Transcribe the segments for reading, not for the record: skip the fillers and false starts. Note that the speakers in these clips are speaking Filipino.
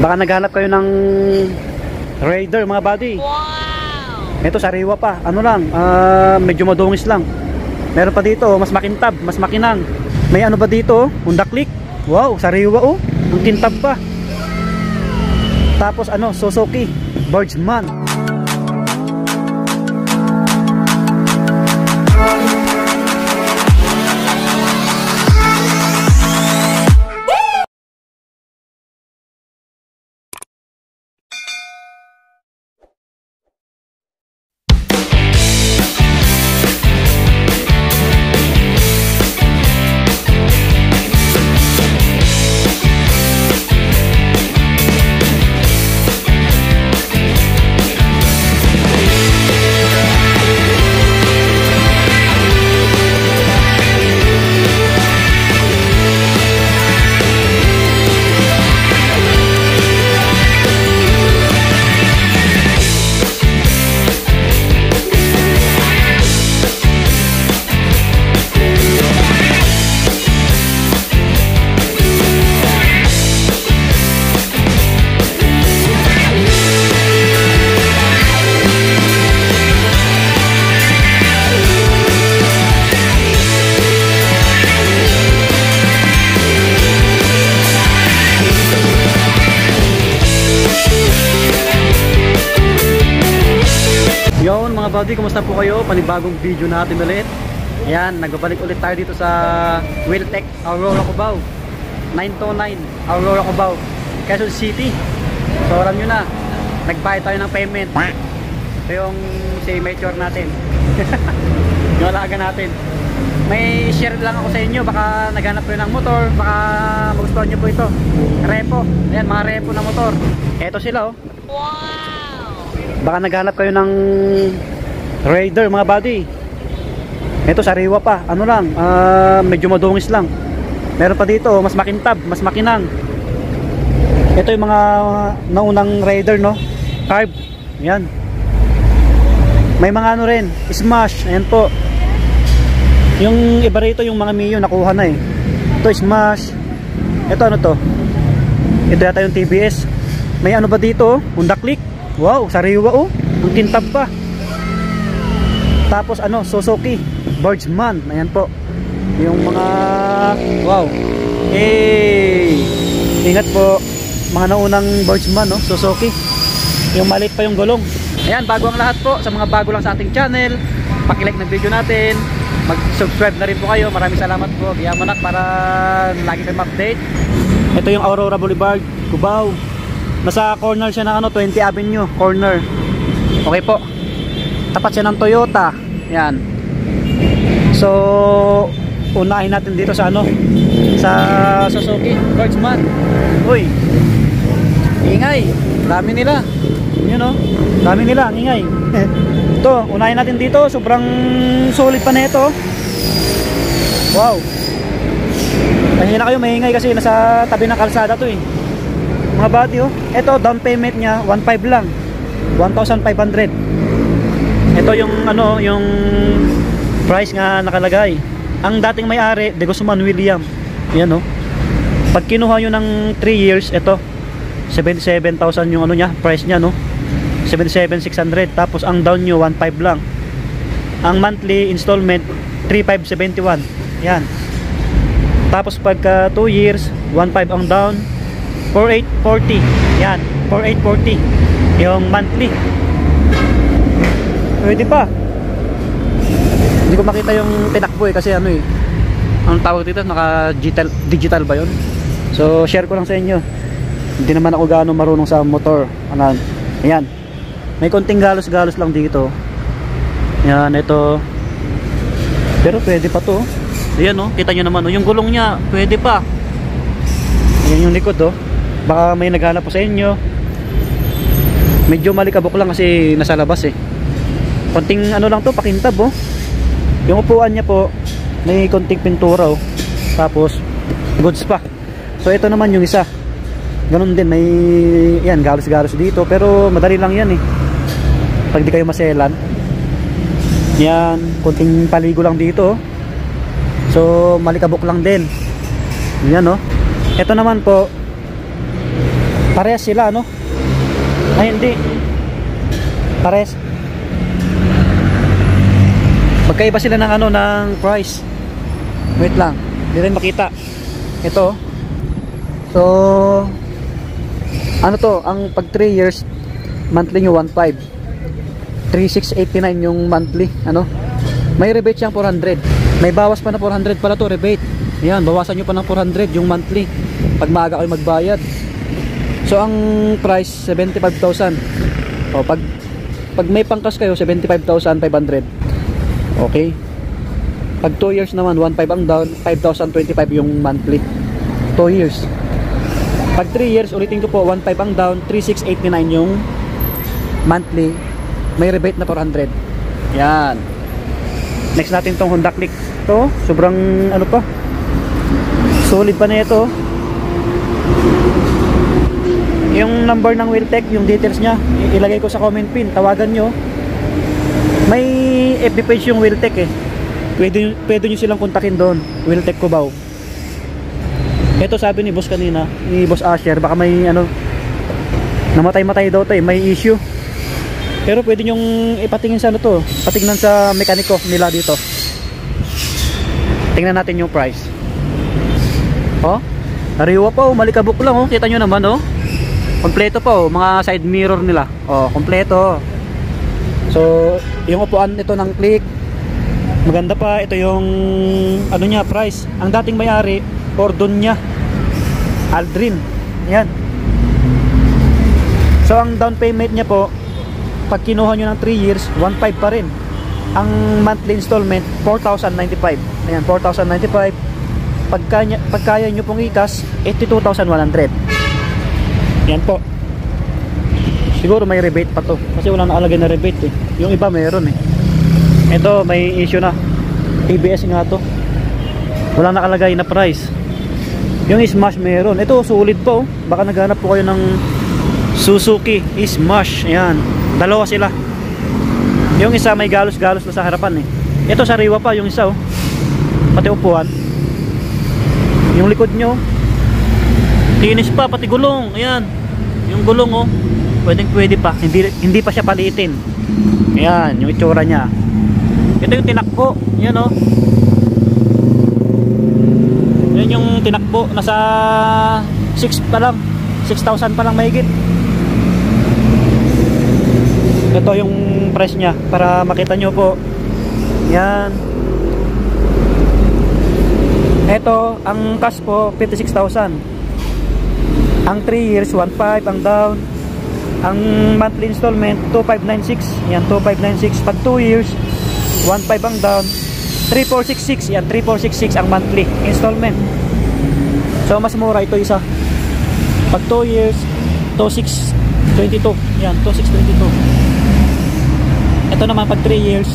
Baka naghanap kayo ng Raider mga buddy. Wow! Ito sariwa pa. Ano lang, medyo madungis lang. Meron pa dito, mas makintab, mas makinang. May ano ba dito? Honda Click. Wow, sariwa oh. Ang kintab pa. Tapos ano, Suzuki Birdsman. Yon mga buddy, kumusta po kayo? Panibagong video natin ulit. Ayan, nagbabalik ulit tayo dito sa Wheeltech Aurora Cubao 929 Aurora Cubao, Quezon City. So alam nyo na, nagbayad tayo ng payment. Ito yung si Mature natin. Yung alaga natin. May share lang ako sa inyo. Baka naghanap kayo ng motor, baka magustuhan nyo po ito. Repo, ayan mga repo na motor. Eto sila oh. Wow! Baka naghanap kayo ng Raider mga buddy. Ito sariwa pa. Ano lang, medyo madungis lang. Meron pa dito, mas makintab, mas makinang. Ito yung mga naunang Raider no. Carb. Yan. May mga ano rin, Smash. Ayan po. Yung iba rito yung mga Mio nakuha na eh. Ito Smash. Ito ano to? Ito yata yung TBS. May ano ba dito? Honda Click. Wow, sariwa oh. Ang kintab pa. Tapos ano, Suzuki Birdsman. Ayan po. Yung mga wow. Ingat po. Mga naunang Birdsman no, Suzuki. Yung maliit pa yung gulong. Ayan, bago ang lahat po. Sa mga bago lang sa ating channel, paki-like ng video natin. Mag-subscribe na rin po kayo. Maraming salamat po. Kaya manak para lagi kayo ma-update. Ito yung Aurora Boulevard, Cubao. Nasa corner siya ng ano, 20 Avenue corner. Okay po. Tapat siya ng Toyota. Yan. So unahin natin dito sa ano, sa Suzuki Birdsman. Uy, ingay. Dami nila. Yun o, dami nila, ang ingay. Ito, unahin natin dito. Sobrang solid pa na ito. Wow. Mahina kayo, maingay kasi nasa tabi ng kalsada to eh. Mga buddy oh. Ito down payment niya 1.5 lang. 1,500. Ito yung ano, yung price nga nakalagay. Ang dating may-ari, De Guzman William. Yan oh. Pag kinuha nyo ng 3 years, ito 77,000 yung ano niya, price niya no. 77,600. Tapos ang down nyo 1.5 lang. Ang monthly installment 3,571. Yan. Tapos pagka 2 years 1.5 ang down, 4,840. Yan, 4,840 yung monthly. Pwede pa. Hindi ko makita yung tinakbo eh, kasi ano eh, ang tawag dito, naka digital ba yun? So share ko lang sa inyo. Hindi naman ako gaano marunong sa motor. Ano, ayan, may konting galos-galos lang dito. Yan, ito. Pero pwede pa to. Ayan oh, kita nyo naman oh, yung gulong nya pwede pa. Ayan yung likod oh. Baka may naghanap po sa inyo. Medyo malikabok lang kasi nasa labas eh. Konting ano lang to, pakintab oh. Yung upuan niya po may konting pintura oh. Tapos goods pa. So ito naman yung isa. Ganun din, may yan, galos-galos dito. Pero madali lang yan eh, pag di kayo maselan. Yan, konting paligo lang dito oh. So malikabok lang din. Yan oh. Ito naman po, Parehas sila, ano? Ay, hindi. Parehas. Magkaiba sila ng ano, ng price. Wait lang, hindi rin makita. Ito. So, ano to, ang pag 3 years, monthly nyo 1.5. 3,689 yung monthly, ano? May rebate siyang 400. May bawas pa na 400 pala to, rebate. Ayan, bawasan nyo pa ng 400 yung monthly pag maaga kayo magbayad. So ang price 75,000. O pag may pangkas kayo 75,500. Okay. Pag 2 years naman 1.5 ang down, 5,025 yung monthly. 2 years. Pag 3 years ulitin ko po 1.5 ang down, 3,689 yung monthly. May rebate na 400. Yan. Next natin tong Honda Click. To, sobrang ano pa. Solid pa na ito. Yung number ng Wheeltech, yung details niya, ilagay ko sa comment pin. Tawagan nyo. May FB page yung Wheeltech eh. Pwede nyo silang kontakin doon. Wheeltech Cubao. Ito sabi ni boss kanina, ni boss Asher, baka may ano, namatay-matay daw to eh, may issue. Pero pwede nyong ipatingin sa ano to, patingnan sa mekaniko nila dito. Tingnan natin yung price. Oh, ariwa pa oh, malikabok lang oh, kita nyo naman oh. Kompleto pa oh, mga side mirror nila. Oh, kompleto. So, yung upuan ito ng Click. Maganda pa, ito yung ano niya, price. Ang dating may-ari, Ordon niya. Aldrin. Yan. So, ang down payment niya po, pag kinuha nyo ng 3 years, 1.5 pa rin. Ang monthly installment, 4,095. Ayan, 4,095. Pagkaya nyo pong ikas, 82,100. Yan po. Siguro may rebate pa to. Kasi wala nakalagay na rebate eh. Yung iba meron eh. Ito, may issue na. TBS nga to. Wala nakalagay na price. Yung Smash meron. Ito, sulit po. Baka naghanap po kayo ng Suzuki Smash. Ayan. Dalawa sila. Yung isa may galos-galos na sa harapan eh. Ito sariwa pa yung isa oh. Pati upuan. Yung likod nyo linis pa, pati gulong. Ayan. Yung gulong oh. Pwede pa. Hindi pa siya paliitin. Ayan, yung itsura niya. Ito yung tinakbo. Yan oh. Yan yung tinakbo. Nasa 6 pa lang. 6,000 pa lang mahigit. Ito yung price niya para makita nyo po. Yan. Ito, ang cash po 56,000. Ang 3 years 1.5 ang down. Ang monthly installment 2,596. Yan, 2,596. Pag 2 years 1.5 ang down, 3,466. Yan, 3,466 ang monthly installment. So mas mura ito isa. Pag 2 years 2,622. Yan, 2,622. Ito naman pag 3 years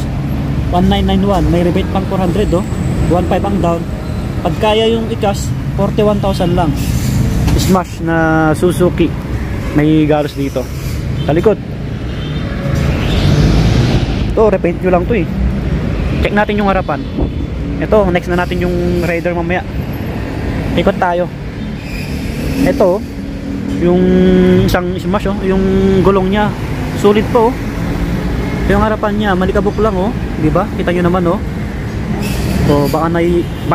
1,991. May rebate pang 400 oh. 1.5 ang down. Pag kaya yung ikas 41,000 lang. Smash na Suzuki. May galos dito sa likod. Ito, repaint nyo lang to eh. Check natin yung harapan. Ito, next na natin yung Raider mamaya. Ikot tayo. Ito, yung isang Smash oh, yung gulong nya sulit po oh. Yung harapan nya malikabok lang oh, di ba? Kita nyo naman oh. So baka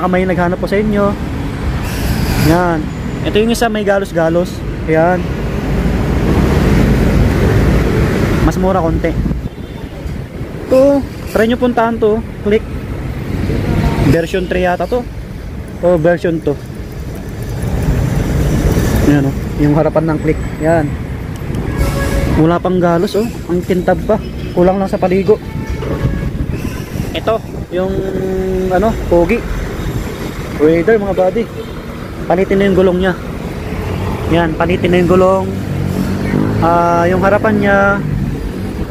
may naghanap po sa inyo. Yan. Ito yung isa may galos-galos. Ayan. Mas mura konti. Ito, try nyo puntahan to. Click. Version 3 yata to. O version 2. Ayan o. Yung harapan ng Click. Ayan. Wala pang galos oh. Ang kintab pa. Kulang lang sa paligo. Ito. Yung ano, pogi. Raider mga buddy. Palitin na yung gulong nya. Yan, palitin na yung gulong. Yung harapan nya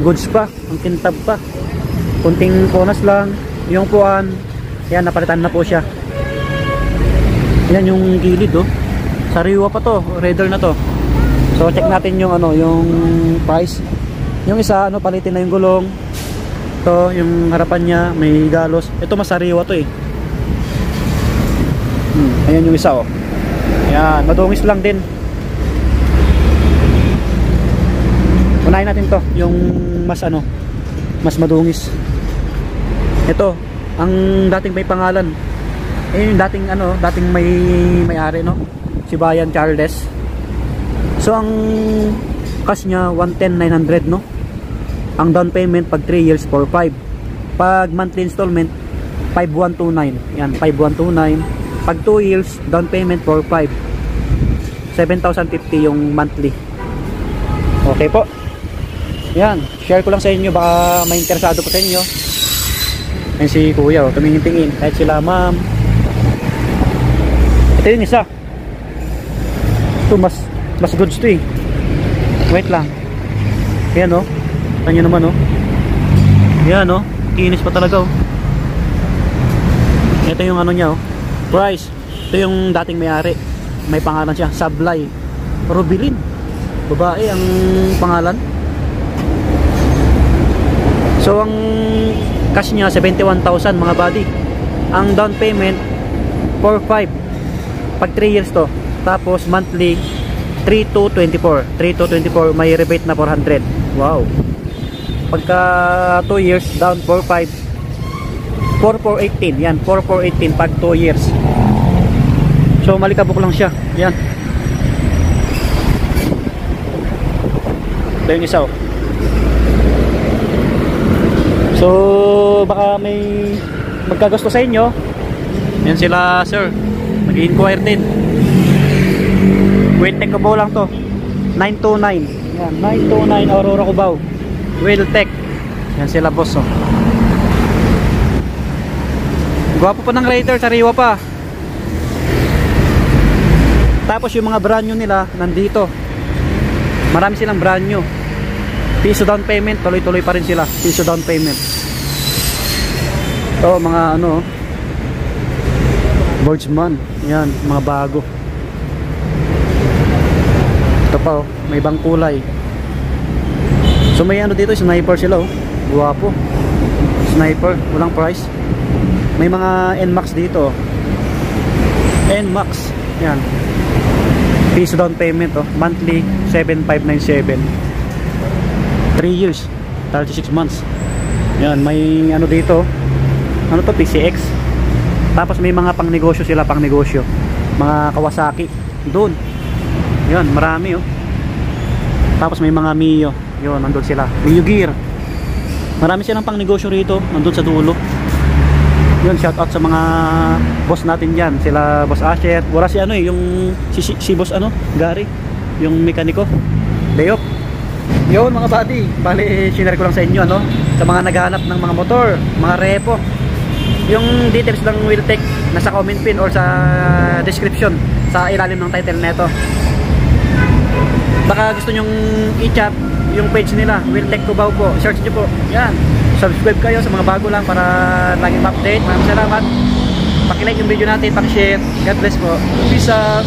goods pa, ang kintab pa. Kunting ponas lang. Yung puan, yan, napalitan na po siya. Yan yung gilid oh. Sariwa pa to, Raider na to. So check natin yung ano, yung price. Yung isa ano, palitin na yung gulong. Ito, yung harapan nya may galos. Ito masariwa to eh. Ayan yung isa oh. Ayan, madungis lang din. unahin natin to, yung mas ano, mas madungis. Ito ang dating may pangalan, yung dating ano, dating may-ari, no, si Bayan Charles. So ang cash niya 110,900, no. Ang down payment pag 3 years 4,500, pag monthly installment 5,129. Yan, 5,129. Pag 2 years down payment 4,500, 7,050 yung monthly. Okay po. Yan, share ko lang sa inyo, baka may interesado po sa inyo. Ayan si kuya, oh, tumingin-tingin. Kahit sila ma'am. Ito yung isa. Ito mas goods to eh. Wait lang. Ayan oh. Tanyo naman oh. Ayan oh. Kinis pa talaga oh. Ito yung ano niya oh. Price. Ito yung dating may-ari. May pangalan siya. Sablay Rubilin. Babae ang pangalan. So ang cash niya 71,000 mga buddy. Ang down payment 4,500 pag 3 years to. Tapos monthly 3,224. 3,224 may rebate na 400. Wow. Pagka 2 years down 4,500, 4,418. Yan, 4,418 pag 2 years. So malikabok lang siya. Yan. Ito yung isa oh. So baka may magkagusto sa inyo. Yan sila sir, mag-inquire din. Wait, tech Cubao lang to, 929. Yan, 929 Aurora Cubao, Wheel Tech. Yan sila boss oh. Gwapo pa ng Raider, sariwa pa. Tapos yung mga brand new nila nandito. Marami silang brand new. Piso down payment, tuloy-tuloy pa rin sila. Piso down payment. Ito mga ano, Boardsman. Yan, mga bago. Ito pa oh, may ibang kulay. So may ano dito, sniper sila oh. Guwapo. Sniper, walang price. May mga NMAX dito oh. NMAX. Yan. Piso down payment oh. Monthly 7,597. 3 years 36 months. Yan, may ano dito, ano to, PCX. Tapos may mga pang negosyo sila, pang negosyo, mga Kawasaki doon. Yan, marami oh. Tapos may mga Mio, yun, nandun sila. Mio Gear, marami silang pang negosyo rito, nandun sa dulo. Yun, shout out sa mga boss natin dyan, sila Boss Asher. Wala si ano eh, yung si Boss ano, Gary, yung mekaniko, Deyop. Yun mga buddy, bali share ko lang sa inyo ano, sa mga naghahanap ng mga motor, mga repo. Yung details ng Wheel Tech nasa comment pin or sa description sa ilalim ng title neto. Baka gusto nyong i-chat yung page nila, Wheel Tech Cubao po. Search nyo po. Yan. Subscribe kayo sa mga bago lang para laging update. Maraming salamat. Paki-like yung video natin, paki-share. God bless po. Peace out.